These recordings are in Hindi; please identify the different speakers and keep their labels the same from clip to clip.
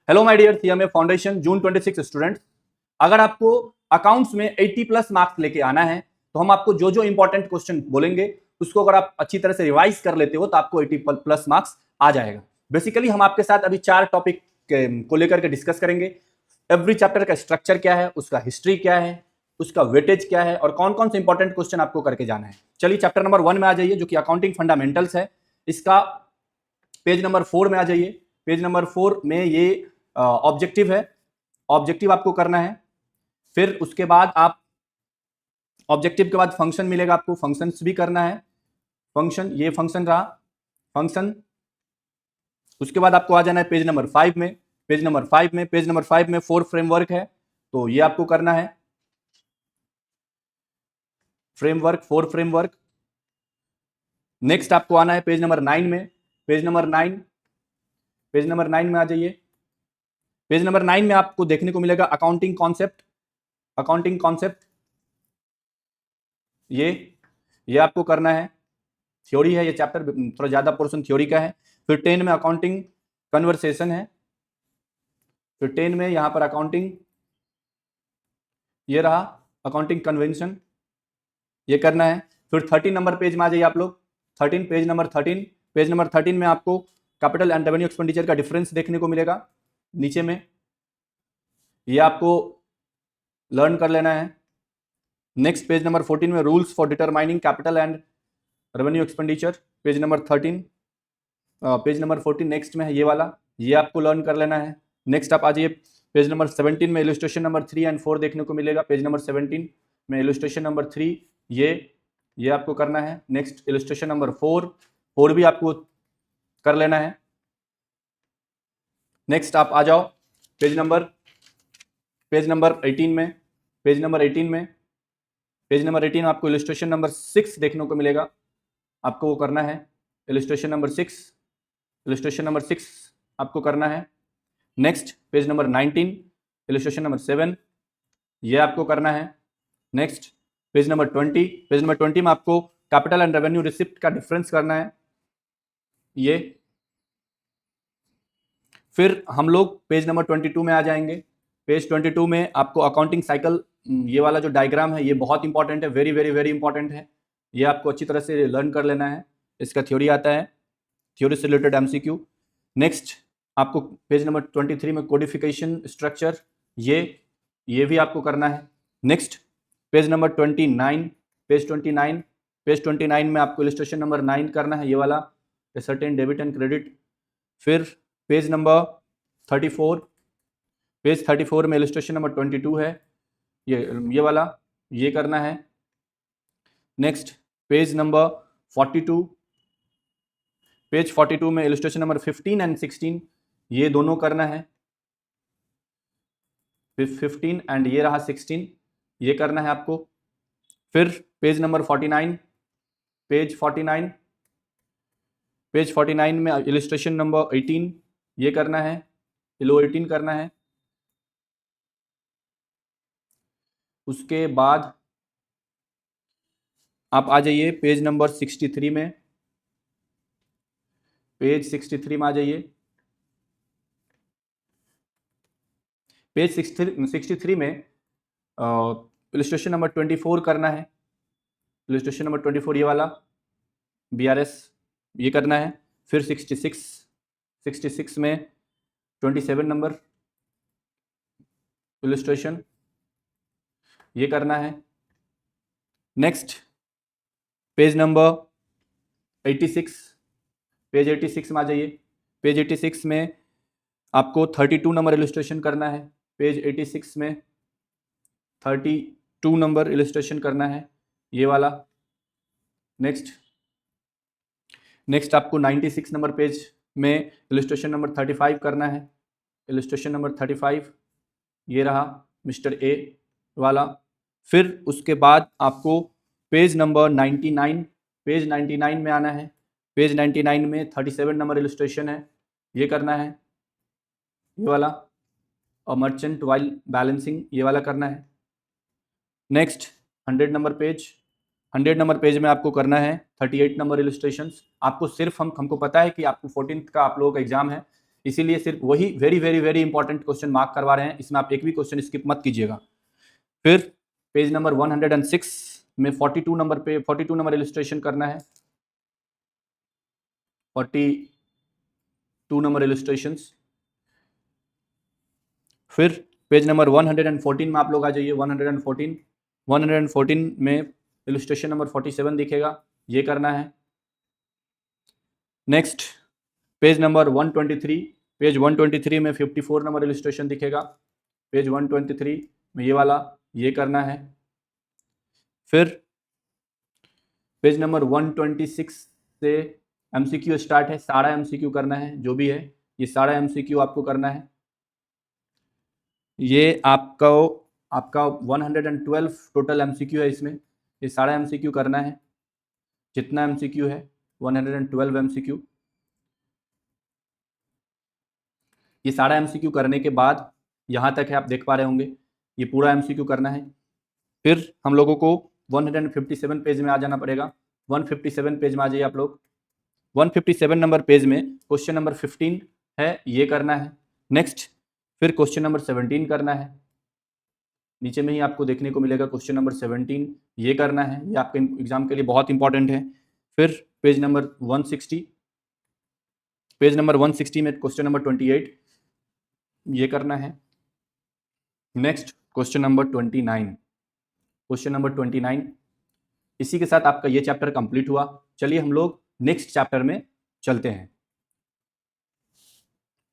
Speaker 1: Hello my dear CMA foundation June 26 students, अगर आपको अकाउंट्स में 80 प्लस मार्क्स लेके आना है तो हम आपको जो जो इंपॉर्टेंट क्वेश्चन बोलेंगे उसको अगर आप अच्छी तरह से रिवाइज कर लेते हो तो आपको 80 प्लस मार्क्स आ जाएगा। बेसिकली हम आपके साथ अभी 4 टॉपिक को लेकर के डिस्कस करेंगे। एवरी चैप्टर का स्ट्रक्चर क्या है, उसका हिस्ट्री क्या है, उसका वेटेज क्या है और कौन कौन से इंपॉर्टेंट क्वेश्चन आपको करके जाना है। चलिए चैप्टर नंबर 1 में आ जाइए जो कि अकाउंटिंग फंडामेंटल्स है। इसका पेज नंबर 4 में आ जाइए। पेज नंबर 4 में ये ऑब्जेक्टिव है, ऑब्जेक्टिव आपको करना है। फिर उसके बाद आप ऑब्जेक्टिव के बाद फंक्शन मिलेगा, आपको फंक्शंस भी करना है। फंक्शन, ये फंक्शन रहा फंक्शन। उसके बाद आपको आ जाना है पेज नंबर 5 में। पेज नंबर 5 में 4 फ्रेमवर्क है, तो ये आपको करना है फ्रेमवर्क, 4 फ्रेमवर्क। नेक्स्ट आपको आना है पेज नंबर 9 में। पेज नंबर 9 में आ जाइए। पेज नंबर 9 में आपको देखने को मिलेगा अकाउंटिंग कॉन्सेप्ट। अकाउंटिंग कॉन्सेप्ट ये आपको करना है। थ्योरी है, ये चैप्टर थोड़ा ज्यादा पोर्शन थ्योरी का है। फिर 10 में अकाउंटिंग कन्वर्सेशन है। फिर 10 में यहां पर अकाउंटिंग, ये रहा अकाउंटिंग कन्वेंशन, ये करना है। फिर 13 नंबर पेज में आ जाइए आप लोग। 13 पेज नंबर 13। पेज नंबर 13 में आपको कैपिटल एंड रेवेन्यू एक्सपेंडिचर का डिफरेंस देखने को मिलेगा नीचे में, ये आपको लर्न कर लेना है। नेक्स्ट पेज नंबर 14 में rules for determining capital and revenue expenditure, page number 13। Page number 14 next में है ये वाला, ये आपको लर्न कर लेना है। नेक्स्ट आप आ जाइए पेज नंबर 17 में इलस्ट्रेशन नंबर 3 एंड 4 देखने को मिलेगा। पेज नंबर 17 में इलस्ट्रेशन नंबर 3, ये आपको करना है। नेक्स्ट इलस्ट्रेशन नंबर 4 भी आपको कर लेना है। नेक्स्ट आप आ जाओ पेज नंबर 18 में। पेज नंबर 18 में आपको इलस्ट्रेशन नंबर 6 देखने को मिलेगा, आपको वो करना है। इलस्ट्रेशन नंबर 6 आपको करना है। Next page number 19 illustration number 7, ये आपको करना है। नेक्स्ट पेज नंबर 20 में आपको कैपिटल एंड रेवेन्यू रिसिप्ट का डिफरेंस करना है, ये। फिर हम लोग पेज नंबर 22 में आ जाएंगे। पेज 22 में आपको अकाउंटिंग साइकिल, ये वाला जो डायग्राम है ये बहुत इंपॉर्टेंट है, वेरी वेरी वेरी इंपॉर्टेंट है। ये आपको अच्छी तरह से लर्न कर लेना है। इसका थ्योरी आता है, थ्योरी से रिलेटेड एमसीक्यू। नेक्स्ट आपको पेज नंबर 23 में कोडिफिकेशन स्ट्रक्चर, ये भी आपको करना है। नेक्स्ट पेज नंबर 29, पेज 29 में आपको इलस्ट्रेशन नंबर 9 करना है, ये वाला सर्टेन डेबिट एंड क्रेडिट। फिर पेज नंबर 34, पेज 34 में इलस्ट्रेशन नंबर 22 है, ये वाला, ये करना है। नेक्स्ट पेज नंबर 42, पेज 42 में इलस्ट्रेशन नंबर 15 एंड 16, ये दोनों करना है। 15 एंड ये रहा 16, ये करना है आपको। फिर पेज नंबर 49, पेज 49 में इलस्ट्रेशन नंबर 18, ये करना है, इलो 18 करना है। उसके बाद आप आ जाइए पेज नंबर 63 में। पेज 63 में आ जाइए। पेज 63 में इलस्ट्रेशन नंबर 24 करना है। इलस्ट्रेशन नंबर 24 ये वाला BRS, ये करना है। फिर 66 में 27 नंबर इलस्ट्रेशन, ये करना है। नेक्स्ट पेज नंबर 86, पेज 86 में आ जाइए। पेज 86 में आपको 32 नंबर इलस्ट्रेशन करना है। पेज 86 में 32 नंबर इलस्ट्रेशन करना है, ये वाला। नेक्स्ट आपको 96 नंबर पेज में इलस्ट्रेशन नंबर 35 करना है। इलस्ट्रेशन नंबर 35, ये रहा मिस्टर ए वाला। फिर उसके बाद आपको पेज नंबर 99, पेज 99 में आना है। पेज 99 में 37 नंबर इलस्ट्रेशन है, ये करना है, ये वाला। और मर्चेंट वाइल बैलेंसिंग, ये वाला करना है। Next 100 number page, 100 number page में आपको करना है 38 नंबर इलस्ट्रेशंस। आपको सिर्फ हमको पता है कि आपको 14th का आप लोगों का एग्जाम है, इसीलिए सिर्फ वही very very very important question mark करवा रहे हैं, इसमें आप एक भी क्वेश्चन स्किप मत कीजिएगा। फिर पेज नंबर 106 में 42 नंबर पे 42 नंबर इलस्ट्रेशन करना है, 42 नंबर इलस्ट्रेशंस। फिर पेज नंबर 114 में आप लोग आ जाइए, 114 में इलस्ट्रेशन नंबर 47 दिखेगा, ये करना है। नेक्स्ट पेज नंबर 123, पेज 123 में 54 नंबर इलस्ट्रेशन दिखेगा, पेज 123 में ये वाला, ये करना है। फिर पेज नंबर 126 से एमसीक्यू स्टार्ट है, सारा एमसीक्यू करना है, जो भी है ये सारा एमसीक्यू आपको करना है। ये आपका 112 टोटल एमसीक्यू है, इसमें ये सारा एमसीक्यू करना है, जितना एमसीक्यू है 112 एमसीक्यू। ये सारा एमसीक्यू करने के बाद यहाँ तक है, आप देख पा रहे होंगे, ये पूरा एमसीक्यू करना है। फिर हम लोगों को 157 पेज में आ जाना पड़ेगा, 157 पेज में आ जाइए आप लोग। 157 नंबर पेज में क्वेश्चन नंबर 15 है, ये करना है। नेक्स्ट फिर क्वेश्चन नंबर 17 करना है, नीचे में ही आपको देखने को मिलेगा क्वेश्चन नंबर 17, ये करना है, ये आपके एग्जाम के लिए बहुत इंपॉर्टेंट है। फिर पेज नंबर 160, पेज नंबर 160 में क्वेश्चन नंबर 28, ये करना है। Next question number 29, question number 29। इसी के साथ आपका ये चैप्टर कंप्लीट हुआ। चलिए हम लोग नेक्स्ट चैप्टर में चलते हैं।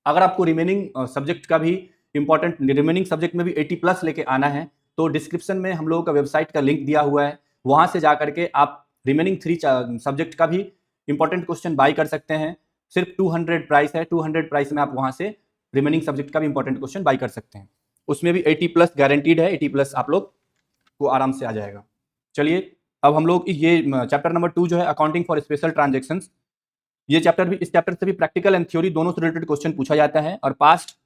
Speaker 1: अगर आपको रिमेनिंग सब्जेक्ट का भी इंपॉर्टेंट, रिमेनिंग सब्जेक्ट में भी 80+ लेके आना है तो डिस्क्रिप्शन में हम लोगों का वेबसाइट का लिंक दिया हुआ है, वहां से जा करके आप रिमेनिंग 3 सब्जेक्ट का भी इंपॉर्टेंट क्वेश्चन बाई कर सकते हैं। सिर्फ 200 प्राइस है, 200 प्राइस में आप वहां से रिमेनिंग सब्जेक्ट का भी इंपॉर्टेंट क्वेश्चन बाई कर सकते हैं। उसमें भी 80+ गारंटीड है, 80+ आप लोग को आराम से आ जाएगा। चलिए अब हम लोग ये चैप्टर नंबर 2 जो है अकाउंटिंग फॉर स्पेशल ट्रांजेक्शंस, ये चैप्टर भी, इस चैप्टर से भी प्रैक्टिकल एंड थ्योरी दोनों से रिलेटेड क्वेश्चन पूछा जाता है। और पास्ट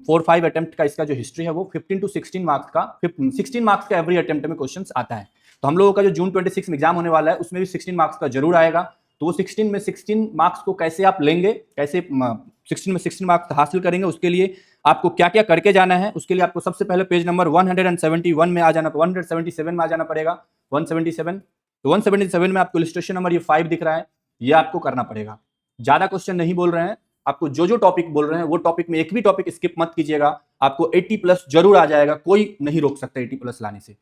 Speaker 1: 4-5 अटेम्प्ट का इसका जो हिस्ट्री है वो 15 to 16 मार्क्स का, 16 मार्क्स का एवरी अटेम्प्ट में क्वेश्चन आता है। तो हम लोगों का जो जून 26 में एग्जाम होने वाला है उसमें भी 16 मार्क्स का जरूर आएगा। तो वो 16 में 16 मार्क्स को कैसे आप लेंगे, कैसे 16 में 16 मार्क्स हासिल करेंगे, उसके लिए आपको क्या क्या करके जाना है, उसके लिए आपको सबसे पहले पेज नंबर 171 में आ जाना, 177 में आ जाना पड़ेगा। 177, तो 177 में आपको इलस्ट्रेशन नंबर ये 5 दिख रहा है, ये आपको करना पड़ेगा। ज्यादा क्वेश्चन नहीं बोल रहे हैं, आपको जो जो टॉपिक बोल रहे हैं वो टॉपिक में एक भी टॉपिक स्किप मत कीजिएगा, आपको 80+ जरूर आ जाएगा, कोई नहीं रोक सकता 80+ लाने से।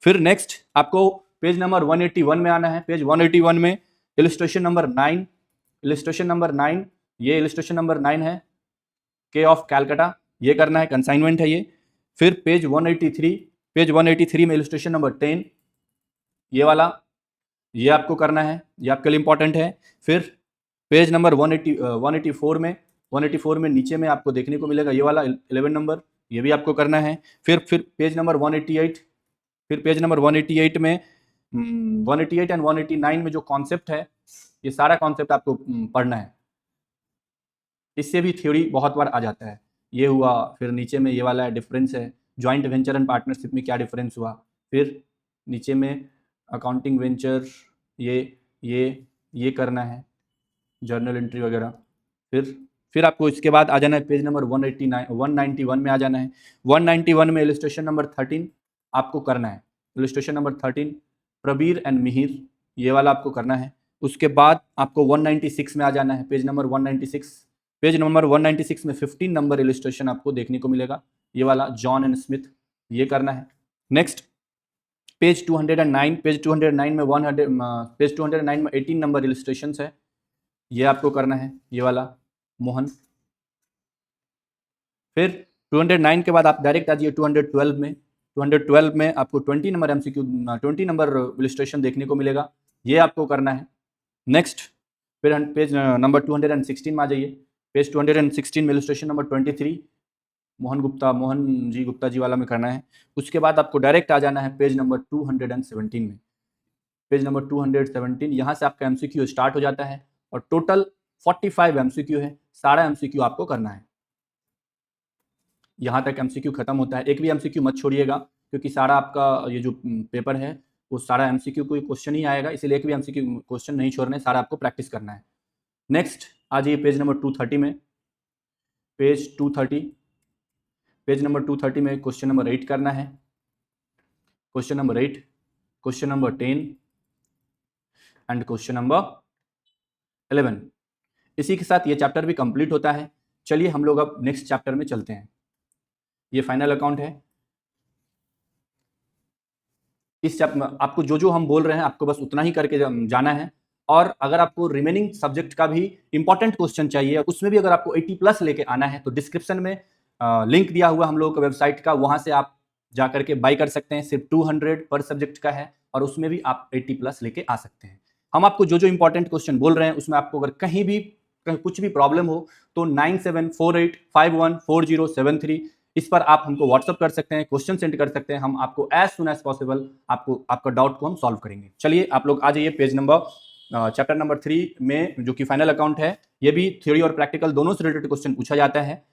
Speaker 1: फिर नेक्स्ट आपको पेज नंबर 181 में आना है, पेज 181 में इलस्ट्रेशन नंबर 9, इलस्ट्रेशन नंबर 9, ये इलस्ट्रेशन नंबर 9 है, के ऑफ कैलकाटा, ये करना है, कंसाइनमेंट है ये। फिर पेज 183, पेज 183 में इलस्ट्रेशन नंबर 10, ये वाला, ये आपको करना है, ये आपके लिए इंपॉर्टेंट है। फिर पेज नंबर 184 में नीचे में आपको देखने को मिलेगा ये वाला 11 नंबर, ये भी आपको करना है। फिर पेज नंबर 188, फिर पेज नंबर 188 में 188 एंड 189 में जो कॉन्सेप्ट है ये सारा कॉन्सेप्ट आपको पढ़ना है, इससे भी थ्योरी बहुत बार आ जाता है। ये हुआ, फिर नीचे में ये वाला डिफरेंस है, ज्वाइंट वेंचर एंड पार्टनरशिप में क्या डिफरेंस हुआ। फिर नीचे में अकाउंटिंग वेंचर, ये करना है, जर्नल एंट्री वगैरह। फिर आपको इसके बाद आ जाना है पेज नंबर 191 में आ जाना है। 191 में इलस्ट्रेशन नंबर 13 आपको करना है, illustration number 13 Prabir and Mihir, ये वाला आपको करना है। उसके बाद आपको 196 में आ जाना है, पेज नंबर 196, पेज नंबर 196 में 15 नंबर इलस्ट्रेशन आपको देखने को मिलेगा, ये वाला जॉन एंड स्मिथ, ये करना है। नेक्स्ट पेज 209, पेज 209 में 18 नंबर इलस्ट्रेशन है, ये आपको करना है, ये वाला मोहन। फिर 209 के बाद आप डायरेक्ट आ जाइए 212 में, 212 में आपको 20 नंबर एमसीक्यू, 20 नंबर इलस्ट्रेशन देखने को मिलेगा, ये आपको करना है। नेक्स्ट फिर पेज नंबर 216 में आ जाइए, पेज 216 में इलस्ट्रेशन नंबर 23 मोहन जी वाला में करना है। उसके बाद आपको डायरेक्ट आ जाना है पेज नंबर 217 में, पेज नंबर 217, यहाँ से आपका एमसीक्यू स्टार्ट हो जाता है और टोटल 45 एमसीक्यू है, सारा एमसीक्यू आपको करना है। यहाँ तक एमसीक्यू खत्म होता है, एक भी एमसीक्यू मत छोड़िएगा क्योंकि सारा आपका ये जो पेपर है वो सारा एमसीक्यू कोई क्वेश्चन ही आएगा, इसलिए एक भी एमसीक्यू क्वेश्चन नहीं छोड़ना है, सारा आपको प्रैक्टिस करना है। नेक्स्ट आ जाइए पेज नंबर 230 में, पेज 230, पेज नंबर 230 में क्वेश्चन नंबर 8 करना है, question number 8, question number 10 and question number 11। इसी के साथ ये चैप्टर भी कंप्लीट होता है। चलिए हम लोग अब नेक्स्ट चैप्टर में चलते हैं। ये फाइनल अकाउंट है। इस चैप्टर में आपको जो जो हम बोल रहे हैं आपको बस उतना ही करके जाना है। और अगर आपको रिमेनिंग सब्जेक्ट का भी इंपॉर्टेंट क्वेश्चन चाहिए, उसमें भी अगर आपको 80+ लेके आना है तो डिस्क्रिप्शन में लिंक दिया हुआ हम लोगों का वेबसाइट का, वहां से आप जा करके बाय कर सकते हैं। सिर्फ 200 पर सब्जेक्ट का है और उसमें भी आप 80+ लेके आ सकते हैं। हम आपको जो जो इंपॉर्टेंट क्वेश्चन बोल रहे हैं उसमें आपको अगर कहीं कुछ भी प्रॉब्लम हो तो 9748514073 इस पर आप हमको व्हाट्सअप कर सकते हैं, क्वेश्चन सेंड कर सकते हैं। हम आपको एज सुन एज पॉसिबल आपको आपका डाउट को हम सॉल्व करेंगे। चलिए आप लोग आ जाइए पेज नंबर चैप्टर नंबर 3 में, जो कि फाइनल अकाउंट है। ये भी थ्योरी और प्रैक्टिकल दोनों से रिलेटेड क्वेश्चन पूछा जाता है।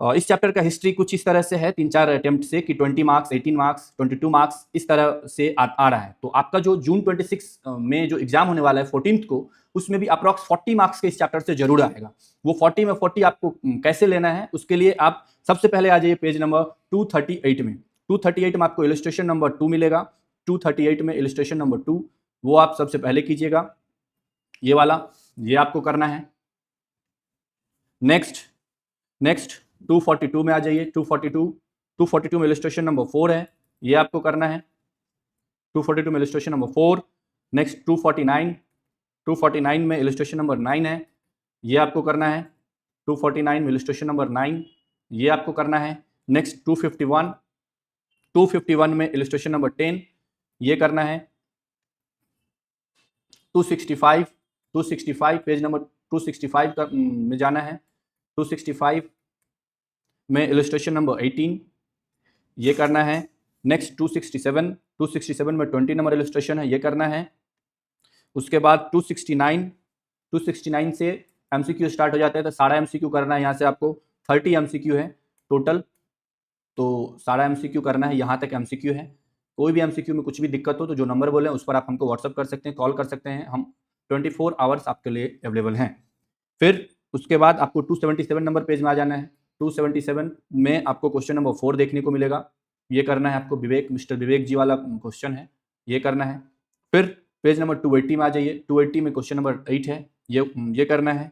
Speaker 1: इस चैप्टर का हिस्ट्री कुछ इस तरह से है 3-4 अटेम्प्ट से कि 20 मार्क्स, 18 मार्क्स, 22 मार्क्स इस तरह से आ रहा है। तो आपका जो जून 26 में जो एग्जाम होने वाला है 14th को, उसमें भी अप्रॉक्स 40 मार्क्स के इस चैप्टर से जरूर आएगा। वो 40 में 40 आपको कैसे लेना है उसके लिए आप सबसे पहले आ जाइए पेज नंबर 238 में। 238 में आपको इलस्ट्रेशन नंबर 2 मिलेगा। 238 में इलस्ट्रेशन नंबर 2 वो आप सबसे पहले कीजिएगा, ये वाला, ये आपको करना है। नेक्स्ट 242 में आ जाइए। 242 में इलस्ट्रेशन नंबर 4 है, ये आपको करना है। 242 में इलस्ट्रेशन नंबर 4। नेक्स्ट 249 में इलस्ट्रेशन नंबर 9 है, ये आपको करना है। 249 में इलस्ट्रेशन नंबर 9 ये आपको करना है। नेक्स्ट 251 में इलस्ट्रेशन नंबर 10 ये करना है। 265 पेज नंबर 265 का में जाना है। 265 में इलस्ट्रेशन नंबर 18 ये करना है। नेक्स्ट 267 में 20 नंबर इलस्ट्रेशन है, ये करना है। उसके बाद 269 से एमसीक्यू स्टार्ट हो जाता है, तो सारा एमसीक्यू करना है। यहाँ से आपको 30 एमसीक्यू है टोटल, तो सारा एमसीक्यू करना है। यहाँ तक एमसीक्यू है। कोई भी एमसीक्यू में कुछ भी दिक्कत हो तो जो नंबर बोले उस पर आप हमको व्हाट्सअप कर सकते हैं, कॉल कर सकते हैं। हम 24 आवर्स आपके लिए अवेलेबल हैं। फिर उसके बाद आपको 277 नंबर पेज में आ जाना है। 277 में आपको क्वेश्चन नंबर 4 देखने को मिलेगा, ये करना है आपको। मिस्टर विवेक जी वाला क्वेश्चन है, ये करना है। फिर पेज नंबर 280 में आ जाइए। 280 में क्वेश्चन नंबर 8 है, ये करना है।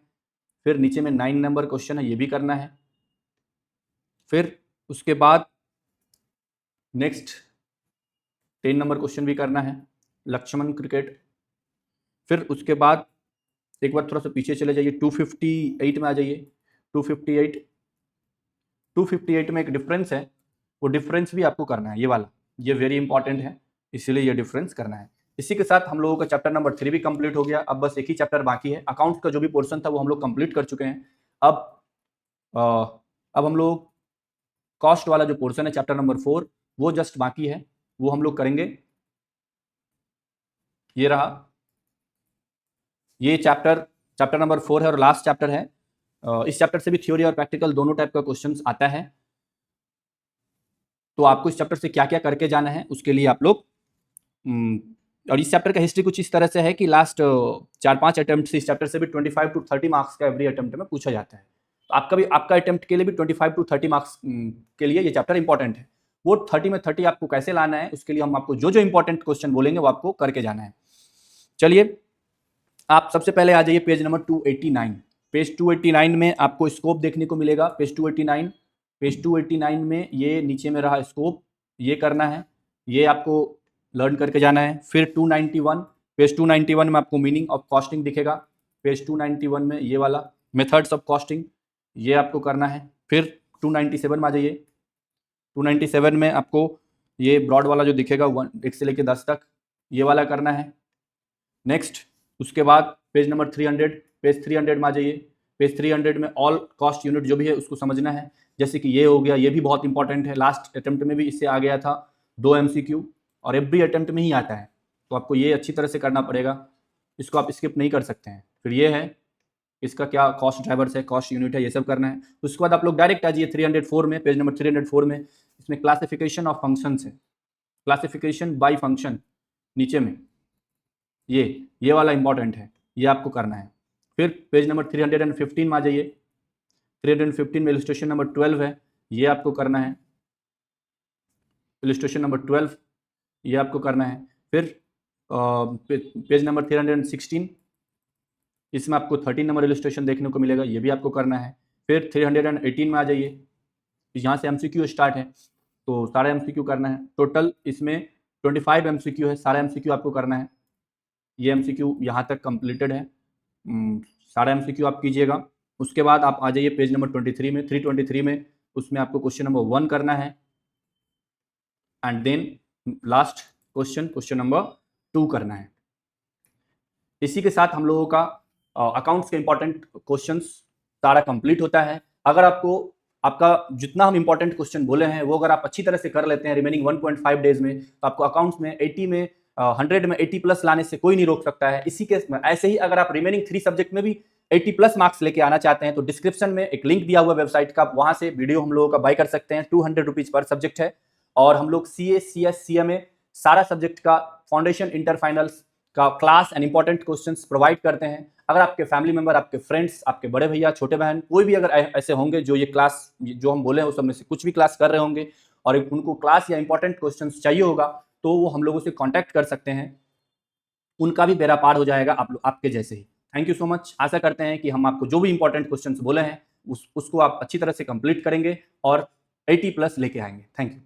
Speaker 1: फिर नीचे में 9 नंबर क्वेश्चन है, ये भी करना है। फिर उसके बाद नेक्स्ट 10 नंबर क्वेश्चन भी करना है, लक्ष्मण क्रिकेट। फिर उसके बाद एक बार थोड़ा सा पीछे चले जाइए, 258 में आ जाइए। 258 में एक डिफरेंस है, वो डिफरेंस भी आपको करना है, ये वाला, ये वेरी इंपॉर्टेंट है, इसीलिए ये डिफरेंस करना है। इसी के साथ हम लोगों का चैप्टर नंबर 3 भी कंप्लीट हो गया। अब बस एक ही चैप्टर बाकी है। अकाउंट का जो भी पोर्शन था वो हम लोग कंप्लीट कर चुके हैं। अब हम लोग कॉस्ट वाला जो पोर्शन है चैप्टर नंबर 4 वो जस्ट बाकी है, वो हम लोग करेंगे। ये रहा, ये चैप्टर नंबर 4 है और लास्ट चैप्टर है। इस चैप्टर से भी थ्योरी और प्रैक्टिकल दोनों टाइप का क्वेश्चंस आता है। तो आपको इस चैप्टर से क्या क्या करके जाना है उसके लिए आप लोग, और इस चैप्टर का हिस्ट्री कुछ इस तरह से है कि लास्ट 4-5 अटेम्प्ट से इस चैप्टर से भी 25 to 30 मार्क्स का एवरी अटेम्प्ट में पूछा जाता है। तो आपका अटेम्प्ट के लिए भी 25 to 30 मार्क्स के लिए ये चैप्टर इंपॉर्टेंट है। वो 30 में 30 आपको कैसे लाना है उसके लिए हम आपको जो जो इंपॉर्टेंट क्वेश्चन बोलेंगे वो आपको करके जाना है। चलिए आप सबसे पहले आ जाइए पेज नंबर 289। पेज 289 में आपको स्कोप देखने को मिलेगा। पेज 289 में ये नीचे में रहा स्कोप, ये करना है, ये आपको लर्न करके जाना है। फिर 291, पेज 291 में आपको मीनिंग ऑफ कॉस्टिंग दिखेगा। पेज 291 में ये वाला मेथड्स ऑफ कॉस्टिंग, ये आपको करना है। फिर 297 में आ जाइए। 297 में आपको ये ब्रॉड वाला जो दिखेगा 1 से लेकर 10 तक, ये वाला करना है। नेक्स्ट उसके बाद पेज नंबर 300, पेज 300 में आ जाइए। पेज 300 में ऑल कॉस्ट यूनिट जो भी है उसको समझना है। जैसे कि ये हो गया, ये भी बहुत इंपॉर्टेंट है। लास्ट अटेम्प्ट में भी इससे आ गया था 2 MCQ और एवरी अटेम्प्ट में ही आता है, तो आपको ये अच्छी तरह से करना पड़ेगा, इसको आप स्किप नहीं कर सकते हैं। फिर ये है, इसका क्या कॉस्ट ड्राइवर्स है, कॉस्ट यूनिट है, ये सब करना है। उसके बाद आप लोग डायरेक्ट आ जाइए 304 में, पेज नंबर 304 में। इसमें क्लासिफिकेशन ऑफ फंक्शंस है, क्लासिफिकेशन बाय फंक्शन नीचे में, ये वाला इंपॉर्टेंट है, ये आपको करना है। फिर पेज नंबर 315 में आ जाइए। 315 में इलस्ट्रेशन नंबर 12 है, ये आपको करना है। इलस्ट्रेशन नंबर 12 ये आपको करना है। फिर पेज नंबर 316, इसमें आपको 13 नंबर इलस्ट्रेशन देखने को मिलेगा, ये भी आपको करना है। फिर 318 में आ जाइए, यहाँ से MCQ स्टार्ट है, तो सारा MCQ करना है। टोटल इसमें 25 MCQ है, सारा MCQ आपको करना है। ये MCQ यहाँ तक कंप्लीटेड है, सारा MCQ आप कीजिएगा। उसके बाद आप आ जाइए पेज नंबर 23 में, 323 में, उसमें आपको क्वेश्चन नंबर 1 करना है and then last question number 2 करना है। इसी के साथ हम लोगों का अकाउंट्स के इंपॉर्टेंट क्वेश्चंस सारा कंप्लीट होता है। अगर आपको आपका जितना हम इंपॉर्टेंट क्वेश्चन बोले हैं वो अगर आप अच्छी तरह से कर लेते हैं रिमेनिंग 1.5 डेज में, तो आपको अकाउंट्स में 80 में 100 में 80 प्लस लाने से कोई नहीं रोक सकता है। इसी केस में ऐसे ही अगर आप रिमेनिंग 3 सब्जेक्ट में भी 80 प्लस मार्क्स लेके आना चाहते हैं तो डिस्क्रिप्शन में एक लिंक दिया हुआ वेबसाइट का, वहां से वीडियो हम लोगों का बाय कर सकते हैं। 200 रुपीज पर सब्जेक्ट है और हम लोग CA CS CMA सारा सब्जेक्ट का फाउंडेशन इंटर फाइनल्स का class and important questions provide करते हैं। अगर आपके फैमिली मेंबर, आपके फ्रेंड्स, आपके बड़े भैया, छोटे बहन, कोई भी अगर ऐसे होंगे जो ये क्लास जो हम बोले हैं उस सब में से कुछ भी क्लास कर रहे होंगे और उनको क्लास या इंपॉर्टेंट क्वेश्चंस चाहिए होगा तो वो हम लोगों से कांटेक्ट कर सकते हैं, उनका भी बेड़ा पार हो जाएगा आपके जैसे ही। Thank you so much. आशा करते हैं कि हम आपको जो भी इंपॉर्टेंट क्वेश्चंस बोले हैं उसको आप अच्छी तरह से कंप्लीट करेंगे और 80 प्लस लेके आएंगे। Thank you.